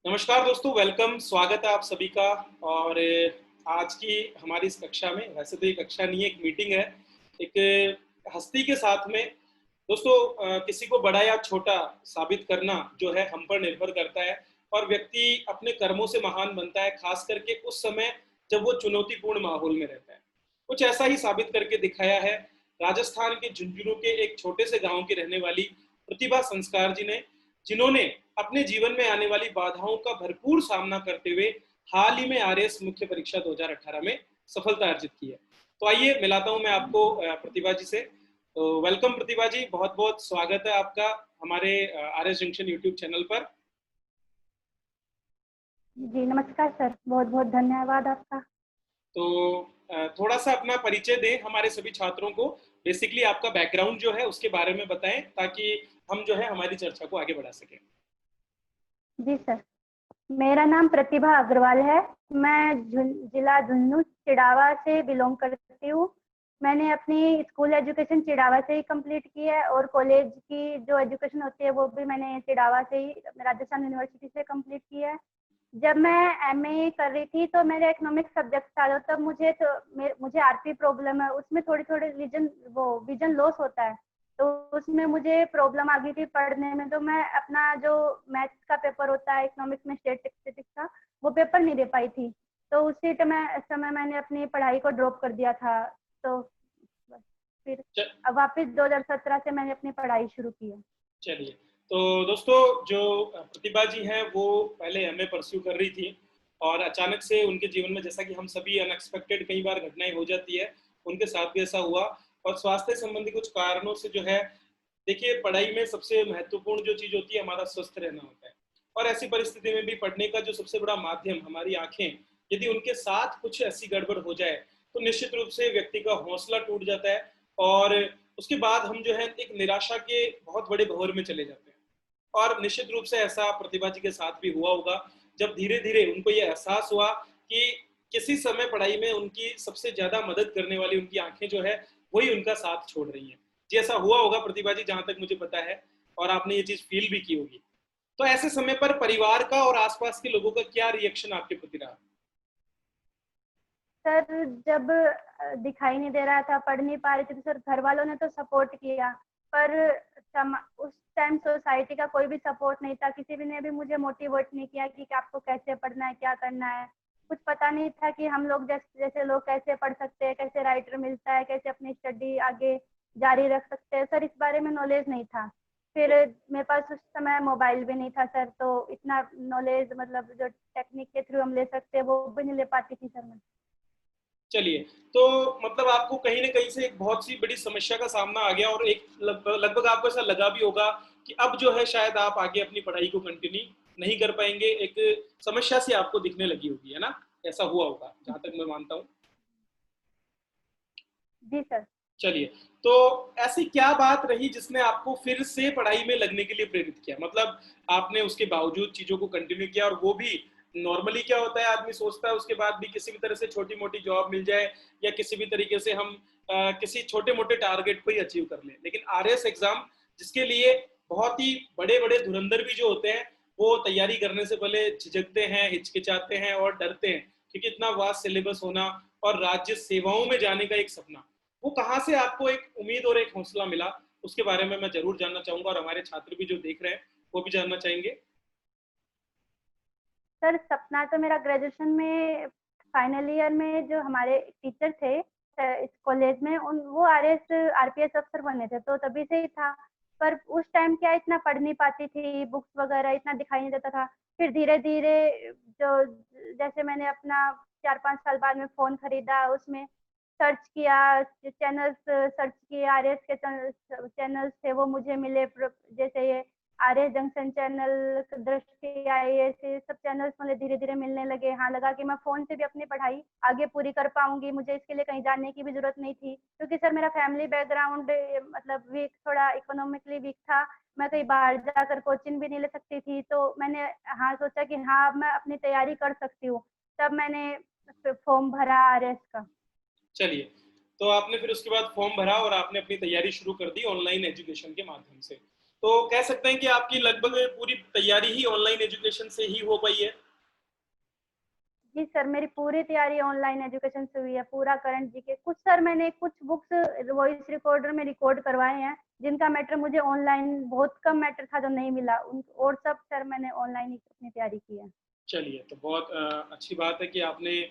नमस्कार दोस्तों, वेलकम, स्वागत है आप सभी का। और आज की हमारी इस कक्षा में, वैसे तो ये कक्षा नहीं है, एक मीटिंग है, एक हस्ती के साथ में। दोस्तों, किसी को बड़ा या छोटा साबित करना जो है हम पर निर्भर करता है, और व्यक्ति अपने कर्मों से महान बनता है, खास करके उस समय जब वो चुनौतीपूर्ण माहौल में रहता है। कुछ ऐसा ही साबित करके दिखाया है राजस्थान के झुंझुनू के एक छोटे से गांव की रहने वाली प्रतिभा संस्कार जी ने, जिन्होंने अपने जीवन में आने वाली बाधाओं का भरपूर सामना करते हुए हाल ही में आरएएस मुख्य परीक्षा 2018 में सफलता अर्जित की है। तो आइए मिलाता हूं मैं आपको प्रतिभा जी से। तो वेलकम प्रतिभा जी, बहुत बहुत स्वागत है आपका हमारे आरएस जंक्शन यूट्यूब चैनल पर। जी नमस्कार सर, बहुत बहुत धन्यवाद आपका। तो थोड़ा सा अपना परिचय दें हमारे सभी छात्रों को। बेसिकली आपका बैकग्राउंड जो है उसके बारे में बताएं, ताकि हम जो है हमारी चर्चा को आगे बढ़ा सकें। जी सर, मेरा नाम प्रतिभा अग्रवाल है। मैं जिला झुंझुनू चिड़ावा से बिलोंग करती हूँ। मैंने अपनी स्कूल एजुकेशन चिड़ावा से ही कंप्लीट की है, और कॉलेज की जो एजुकेशन होती है वो भी मैंने चिड़ावा से ही, राजस्थान यूनिवर्सिटी से कंप्लीट की है। जब मैं एमए कर रही थी तो मेरा इकोनॉमिक्स सब्जेक्ट था, तब मुझे आरपी प्रॉब्लम है, उसमें थोड़ी थोड़ी विजन लॉस होता है, तो उसमें मुझे प्रॉब्लम आ गई थी पढ़ने में। तो मैं अपना जो मैथ्स का पेपर होता है इकोनॉमिक्स में, स्टैटिस्टिक्स का, वो पेपर नहीं दे पाई थी। तो उसी समय मैंने अपनी पढ़ाई को ड्रॉप कर दिया था। तो बस फिर च- अब वापस 2017 से मैंने अपनी पढ़ाई शुरू की है। चलिए। तो दोस्तों, जो प्रतिभा जी हैं वो पहले एमए परस्यू कर रही थी, और अचानक से उनके जीवन में, जैसा कि हम सभी अनएक्सपेक्टेड कई बार घटनाएं हो जाती है, उनके साथ भी ऐसा हुआ। और स्वास्थ्य संबंधी कुछ कारणों से जो है, देखिए पढ़ाई में सबसे महत्वपूर्ण जो चीज होती है हमारा स्वस्थ रहना होता है। और ऐसी परिस्थिति में भी पढ़ने का जो सबसे बड़ा माध्यम हमारी आंखें, यदि उनके साथ कुछ ऐसी गड़बड़ हो जाए तो निश्चित रूप से व्यक्ति का हौसला टूट जाता है, और उसके बाद हम जो है एक निराशा के बहुत बड़े भंवर में चले जाते हैं। और निश्चित रूप से ऐसा प्रतिभा जी के साथ भी हुआ होगा, जब धीरे धीरे उनको ये एहसास हुआ कि किसी समय पढ़ाई में उनकी सबसे ज्यादा मदद करने वाली उनकी आंखें जो है वही उनका साथ छोड़ रही हैं। जी, ऐसा हुआ होगा प्रतिभा जी, जहां तक मुझे पता है, और आपने ये चीज फील भी की होगी। तो ऐसे समय पर परिवार का और आसपास के लोगों का क्या रिएक्शन आपके प्रति रहा? सर, जब दिखाई नहीं दे रहा था, पढ़ नहीं पा रही थी, तो सर घर वालों ने तो सपोर्ट किया, पर उस टाइम सोसाइटी का कोई भी सपोर्ट नहीं था। किसी भी ने भी मुझे मोटिवेट नहीं किया कि आपको कैसे पढ़ना है, क्या करना है। कुछ पता नहीं था कि हम लोग जैसे लोग कैसे पढ़ सकते हैं, कैसे राइटर मिलता है, कैसे अपनी स्टडी आगे जारी रख सकते हैं। सर, इस बारे में नॉलेज नहीं था। फिर मेरे पास उस समय मोबाइल भी नहीं था सर, तो इतना नॉलेज, मतलब जो टेक्निक के थ्रू हम ले सकते हैं, वो भी नहीं ले पाती थी सर मैं। चलिए। तो मतलब आपको कहीं ना कहीं से एक बहुत सी बड़ी समस्या का सामना आ गया, और एक लगभग आपको ऐसा लगा भी होगा कि अब जो है शायद आप आगे अपनी पढ़ाई को कंटिन्यू नहीं कर पाएंगे। एक समस्या सी आपको दिखने लगी होगी, है ना? ऐसा हुआ होगा जहां तक मैं मानता हूँ। जी सर। चलिए। तो ऐसी क्या बात रही जिसने आपको फिर से पढ़ाई में लगने के लिए प्रेरित किया? मतलब आपने उसके बावजूद चीजों को कंटिन्यू किया, और वो भी नॉर्मली क्या होता है, आदमी सोचता है उसके बाद भी किसी भी तरह से छोटी मोटी जॉब मिल जाए, या किसी भी तरीके से हम किसी छोटे मोटे टारगेट को ही अचीव कर लें। लेकिन आरएस एग्जाम, जिसके लिए बहुत ही बड़े बड़े धुरंधर भी जो होते हैं, वो तैयारी करने से पहले झिझकते हैं, हिचकिचाते हैं और डरते हैं, क्योंकि इतना वास्ट सिलेबस होना और राज्य सेवाओं में जाने का एक सपना, वो कहाँ से आपको एक उम्मीद और एक हौसला मिला, उसके बारे में मैं जरूर जानना चाहूंगा, और हमारे छात्र भी जो देख रहे हैं वो भी जानना चाहेंगे। सर, सपना तो मेरा ग्रेजुएशन में फाइनल ईयर में जो हमारे टीचर थे इस कॉलेज में, उन वो आरएस आरपीएस अफसर बने थे, तो तभी से ही था। पर उस टाइम क्या, इतना पढ़ नहीं पाती थी, बुक्स वगैरह इतना दिखाई नहीं देता था। फिर धीरे धीरे जो जैसे मैंने अपना 4-5 साल बाद में फोन खरीदा, उसमें सर्च किया, चैनल्स सर्च किए, आरएस के चैनल्स थे वो मुझे मिले, जैसे ये आरएस जंक्शन चैनल, दृष्टि आईएएस, ये सब चैनल्स मुझे धीरे धीरे मिलने लगे। हाँ, लगा कि मैं फोन से भी अपनी पढ़ाई आगे पूरी कर पाऊंगी, मुझे इसके लिए कहीं जाने की भी जरूरत नहीं थी, क्योंकि सर मेरा फैमिली बैकग्राउंड मतलब वीक, थोड़ा इकोनॉमिकली वीक था। मैं कहीं बाहर जाकर कोचिंग भी नहीं ले सकती थी, तो मैंने हाँ सोचा कि हाँ, अब मैं अपनी तैयारी कर सकती हूँ। तब मैंने फॉर्म भरा आरएस का। चलिए। तो आपने फिर उसके बाद फॉर्म भरा और आपने अपनी तैयारी शुरू कर दी ऑनलाइन एजुकेशन के माध्यम से। तो कह सकते हैं कि आपकी लगभग पूरी तैयारी ही ऑनलाइन एजुकेशन से ही हो पाई है। जी सर, मेरी पूरी तैयारी ऑनलाइन एजुकेशन से हुई है, पूरा करंट जीके। कुछ सर मैंने कुछ बुक्स वॉइस रिकॉर्डर में रिकॉर्ड करवाए हैं, जिनका मैटर मुझे ऑनलाइन बहुत कम मैटर था जो नहीं मिला, और सब सर मैंने ऑनलाइन ही अपनी तैयारी की है। चलिए, तो बहुत अच्छी बात है कि आपने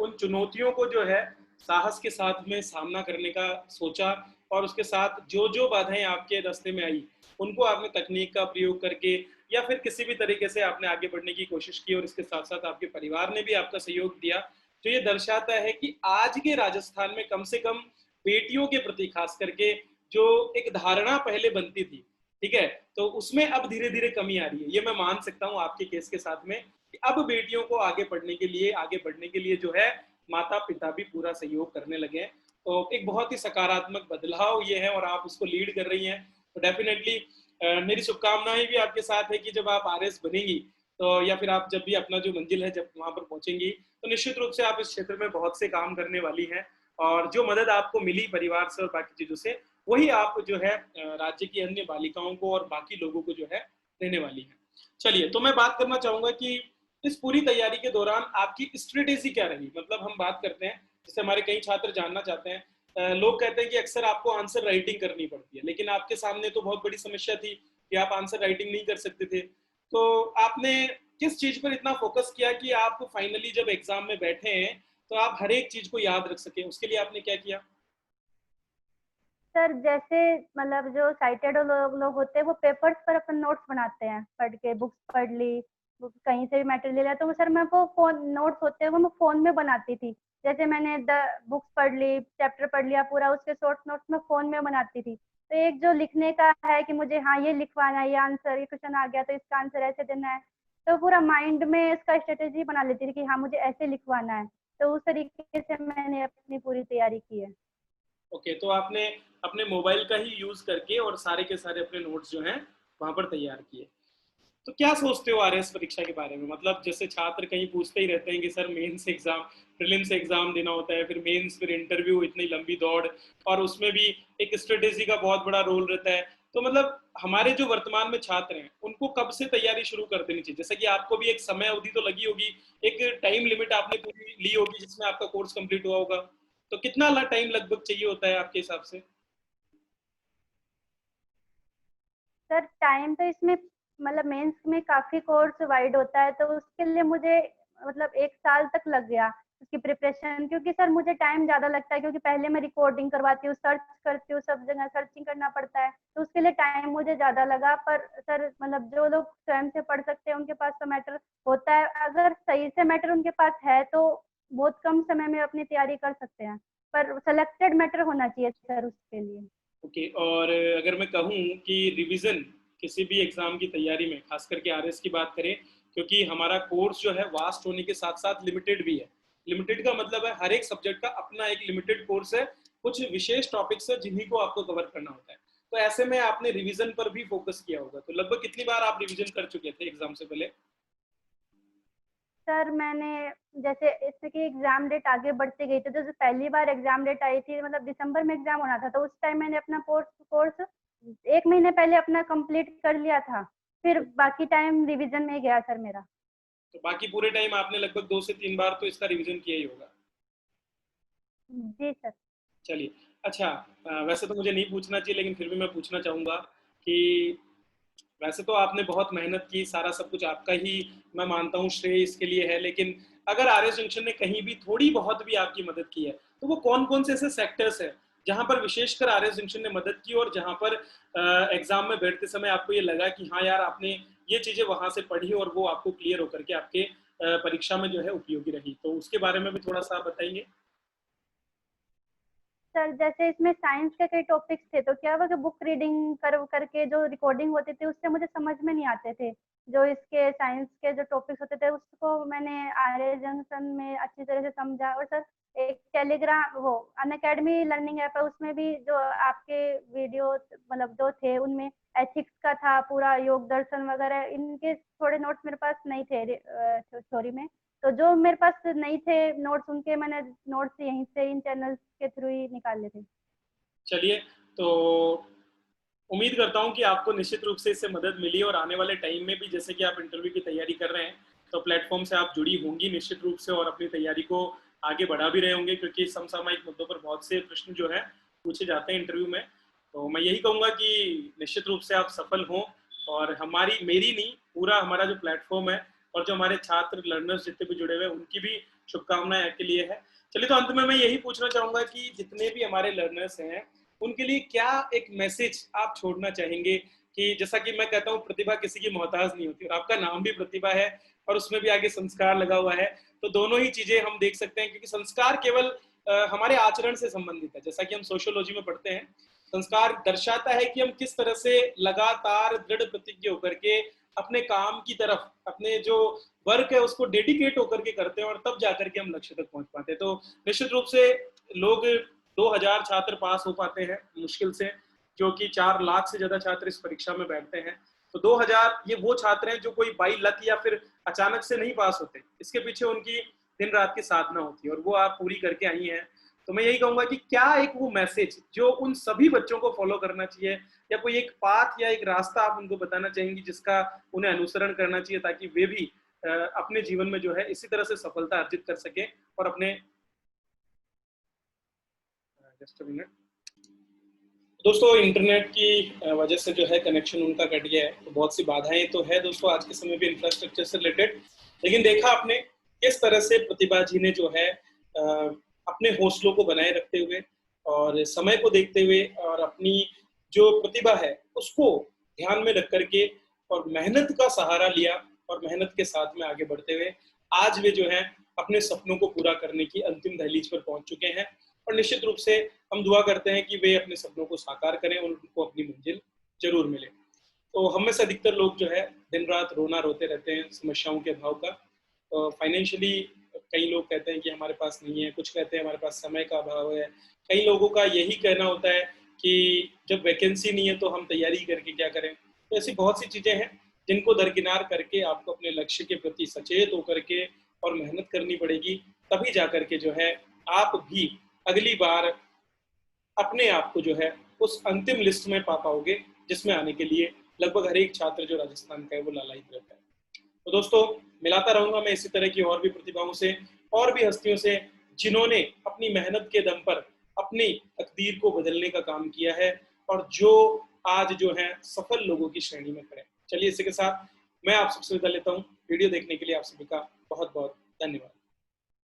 उन चुनौतियों को जो है साहस के साथ में सामना करने का सोचा, और उसके साथ जो जो बाधाएं आपके रास्ते में आई उनको आपने तकनीक का प्रयोग करके या फिर किसी भी तरीके से आपने आगे बढ़ने की कोशिश की, और इसके साथ साथ आपके परिवार ने भी आपका सहयोग दिया। तो ये दर्शाता है कि आज के राजस्थान में कम से कम बेटियों के प्रति खास करके जो एक धारणा पहले बनती थी, ठीक है, तो उसमें अब धीरे धीरे कमी आ रही है। ये मैं मान सकता हूँ आपके केस के साथ में कि अब बेटियों को आगे पढ़ने के लिए, आगे बढ़ने के लिए जो है माता पिता भी पूरा सहयोग करने लगे हैं। तो एक बहुत ही सकारात्मक बदलाव ये है और आप उसको लीड कर रही हैं। तो डेफिनेटली मेरी शुभकामनाएं भी आपके साथ है कि जब आप आरएस बनेंगी, तो या फिर आप जब भी अपना जो मंजिल है जब वहां पर पहुंचेंगी, तो निश्चित रूप से आप इस क्षेत्र में बहुत से काम करने वाली हैं। और जो मदद आपको मिली परिवार से और बाकी चीजों से, वही आप जो है राज्य की अन्य बालिकाओं को और बाकी लोगों को जो है देने वाली है। चलिए, तो मैं बात करना चाहूंगा कि इस पूरी तैयारी के दौरान आपकी स्ट्रेटेजी क्या रही। मतलब हम बात करते हैं, जैसे हमारे कई छात्र जानना चाहते हैं, लोग कहते हैं कि अक्सर आपको आंसर राइटिंग करनी पड़ती है, लेकिन आपके सामने तो बहुत बड़ी समस्या थी कि आप आंसर राइटिंग नहीं कर सकते थे। तो आपने किस चीज पर इतना फोकस किया कि आप फाइनली जब एग्जाम में बैठे हैं तो आप हर एक चीज को याद रख सके, उसके लिए आपने क्या किया? सर जैसे मतलब जो साइटेड लोग होते हैं वो पेपर्स पर अपन नोट्स बनाते हैं, पढ़ के बुक्स पढ़ ली, कहीं से भी मैटर ले लिया, तो वो सर मैं वो फोन नोट्स होते हैं वो मैं फोन में बनाती थी। जैसे मैंने बुक्स पढ़ ली, चैप्टर पढ़ लिया पूरा, उसके शॉर्ट नोट्स मैं फोन में बनाती थी। तो एक जो लिखने का है कि मुझे हाँ ये लिखवाना है, ये आंसर, ये क्वेश्चन आ गया तो इसका आंसर ऐसे देना है, तो पूरा माइंड में इसका स्ट्रेटेजी बना लेती थी कि हाँ मुझे ऐसे लिखवाना है। तो उस तरीके से मैंने अपनी पूरी तैयारी की है। ओके, तो आपने अपने मोबाइल का ही यूज करके और सारे के सारे अपने नोट्स जो हैं वहां पर तैयार किए। तो क्या सोचते हो आरएस परीक्षा के बारे में? मतलब जैसे छात्र कहीं पूछते ही रहते हैं कि sir mains exam, prelims exam देना होता है, फिर मेंस, फिर इंटरव्यू, इतनी लंबी दौड़, और उसमें भी एक स्ट्रेटेजी का बहुत बड़ा रोल रहता है। तो मतलब हमारे जो वर्तमान में छात्र हैं उनको कब से तैयारी शुरू कर देनी चाहिए? जैसे कि आपको भी एक समय अवधि तो लगी होगी, एक टाइम लिमिट आपने पूरी ली होगी जिसमें आपका कोर्स कंप्लीट हुआ होगा, तो कितना टाइम लगभग चाहिए होता है आपके हिसाब से? सर टाइम तो इसमें मतलब मेंस में काफी कोर्स वाइड होता है, तो उसके लिए मुझे मतलब 1 साल तक लग गया उसकी प्रिपरेशन, क्योंकि सर मुझे टाइम ज्यादा लगता है, क्योंकि पहले मैं रिकॉर्डिंग करवाती हूँ, सर्च करती हूँ, सब जगह सर्चिंग करना पड़ता है, तो उसके लिए टाइम मुझे ज्यादा लगा। पर सर मतलब जो लोग स्वयं से पढ़ सकते हैं उनके पास तो मैटर होता है, अगर सही से मैटर उनके पास है तो बहुत कम समय में अपनी तैयारी कर सकते हैं, पर सिलेक्टेड मैटर होना चाहिए सर उसके लिए। ओके, और अगर मैं कहूँ कि रिवीजन किसी भी एग्जाम की तैयारी में, खास करके आरएस की बात करें, क्योंकि हमारा कोर्स जो है वास्ट होने के साथ साथ लिमिटेड भी है। लिमिटेड का मतलब है हर एक सब्जेक्ट का अपना एक लिमिटेड कोर्स है, कुछ विशेष टॉपिक्स है जिन्हीं को आपको कवर करना होता है। तो ऐसे में आपने रिवीजन पर भी फोकस किया होगा, तो लगभग कितनी बार आप रिवीजन कर चुके थे एग्जाम से पहले? सर मैंने जैसे इससे कि एग्जाम डेट आगे बढ़ती गई, तो जैसे पहली बार एग्जाम डेट आई थी मतलब दिसंबर में एग्जाम होना था, तो उस टाइम मैंने अपना कोर्स कोर्स 1 महीने पहले अपना कंप्लीट कर लिया था, फिर बाकी टाइम रिवीजन में गया सर मेरा। तो बाकी पूरे टाइम आपने लगभग 2 से 3 बार तो इसका रिवीजन किया ही होगा। जी सर। चलिए, अच्छा, वैसे तो मुझे नहीं पूछना चाहिए लेकिन फिर भी मैं पूछना चाहूंगा कि वैसे तो आपने बहुत मेहनत की, सारा सब कुछ आपका ही मैं मानता हूँ श्रेय इसके लिए है, लेकिन अगर आरएस जंक्शन ने कहीं भी थोड़ी बहुत भी आपकी मदद की है, तो वो कौन कौन से ऐसे सेक्टर्स हैं जहां पर विशेषकर आरएस जंक्शन ने मदद की, और जहां पर एग्जाम में बैठते समय आपको ये लगा कि हाँ यार आपने ये चीजें वहां से पढ़ी और वो आपको क्लियर होकर के आपके परीक्षा में जो है उपयोगी रही, तो उसके बारे में भी थोड़ा सा बताएंगे। सर जैसे इसमें साइंस के कई टॉपिक्स थे, तो क्या हुआ कि बुक रीडिंग करके जो रिकॉर्डिंग होती थी उससे मुझे समझ में नहीं आते थे, जो इसके साइंस के जो टॉपिक्स होते थे उसको मैंने आर्य जंक्शन में अच्छी तरह से समझा। और सर एक टेलीग्राम वो अनअकैडमी लर्निंग ऐप है, उसमें भी जो आपके वीडियो मतलब जो थे उनमें एथिक्स का था, पूरा योग दर्शन वगैरह, इनके थोड़े नोट्स मेरे पास नहीं थे थ्योरी में, तो जो मेरे पास नहीं थे नोट्स उनके मैंने नोट्स यहीं से इन चैनल्स के थ्रू ही निकाले थे। चलिए, तो उम्मीद करता हूँ कि आपको निश्चित रूप से इससे मदद मिली और आने वाले टाइम में भी जैसे कि आप इंटरव्यू की तैयारी कर रहे हैं तो प्लेटफॉर्म से आप जुड़ी होंगी निश्चित रूप से और अपनी तैयारी को आगे बढ़ा भी रहे होंगे, क्योंकि समसामयिक मुद्दों पर बहुत से प्रश्न जो है पूछे जाते हैं इंटरव्यू में। तो मैं यही कहूँगा कि निश्चित रूप से आप सफल हों और हमारी मेरी नहीं, पूरा हमारा जो प्लेटफॉर्म है और जो हमारे छात्र लर्नर्स जितने भी जुड़े हुए हैं उनकी भी शुभकामनाएं आपके लिए है। चलिए, तो अंत में मैं यही पूछना चाहूंगा कि जितने भी हमारे लर्नर्स हैं उनके लिए क्या एक मैसेज आप छोड़ना चाहेंगे कि जैसा कि मैं कहता हूँ प्रतिभा किसी की मोहताज नहीं होती, और आपका नाम भी प्रतिभा है और उसमें भी आगे संस्कार लगा हुआ है, तो दोनों ही चीजें हम देख सकते हैं, क्योंकि संस्कार केवल हमारे आचरण से संबंधित है। जैसा कि हम सोशियोलॉजी में पढ़ते हैं, संस्कार दर्शाता है कि हम किस तरह से लगातार दृढ़ प्रतिज्ञ होकर के अपने काम की तरफ, अपने जो वर्क है उसको डेडिकेट होकर के करते हैं और तब जाकर के हम लक्ष्य तक पहुंच पाते हैं। तो निश्चित रूप से लोग 2000 छात्र पास हो पाते हैं मुश्किल से, जो कि 4 लाख से ज्यादा छात्र इस परीक्षा में बैठते हैं। तो 2000 ये वो छात्र हैं जो कोई बाई लक या फिर अचानक से नहीं पास होते, इसके पीछे उनकी दिन रात की साधना होती है और वो आप पूरी करके आई हैं। तो मैं यही कहूंगा कि क्या एक वो मैसेज जो उन सभी बच्चों को फॉलो करना चाहिए, या कोई एक पाथ या एक रास्ता आप उनको बताना चाहेंगी जिसका उन्हें अनुसरण करना चाहिए ताकि वे भी अपने जीवन में जो है इसी तरह से सफलता अर्जित कर सके और अपने जस्ट मिनट दोस्तों, इंटरनेट की वजह से जो है कनेक्शन उनका कट गया है, तो बहुत सी बाधाएं तो है दोस्तों आज के समय में इंफ्रास्ट्रक्चर से रिलेटेड। लेकिन देखा आपने किस तरह से प्रतिभा जी ने जो है अपने हौसलों को बनाए रखते हुए और समय को देखते हुए और अपनी जो प्रतिभा है उसको ध्यान में रख करके और मेहनत का सहारा लिया और मेहनत के साथ में आगे बढ़ते हुए आज वे जो है अपने सपनों को पूरा करने की अंतिम दहलीज पर पहुंच चुके हैं। और निश्चित रूप से हम दुआ करते हैं कि वे अपने सपनों को साकार करें और उनको अपनी मंजिल जरूर मिले। तो हम में से अधिकतर लोग जो है दिन रात रोना रोते रहते हैं समस्याओं के अभाव का। फाइनेंशियली कई लोग कहते हैं कि हमारे पास नहीं है, कुछ कहते हैं हमारे पास समय का अभाव है, कई लोगों का यही कहना होता है कि जब वैकेंसी नहीं है तो हम तैयारी करके क्या करें। तो ऐसी बहुत सी चीजें हैं जिनको दरकिनार करके आपको अपने लक्ष्य के प्रति सचेत होकर के और मेहनत करनी पड़ेगी, तभी जा करके जो है आप भी अगली बार अपने आप को जो है उस अंतिम लिस्ट में पा पाओगे जिसमें आने के लिए लगभग हर एक छात्र जो राजस्थान का है वो लालायित रहता है। तो दोस्तों, मिलाता रहूंगा मैं इसी तरह की और भी प्रतिभाओं से और भी हस्तियों से जिन्होंने अपनी मेहनत के दम पर अपनी तकदीर को बदलने का काम किया है और जो आज जो है सफल लोगों की श्रेणी में खड़े। चलिए, इसी के साथ मैं आप सबसे विदा लेता हूँ। वीडियो देखने के लिए आप सभी का बहुत बहुत धन्यवाद।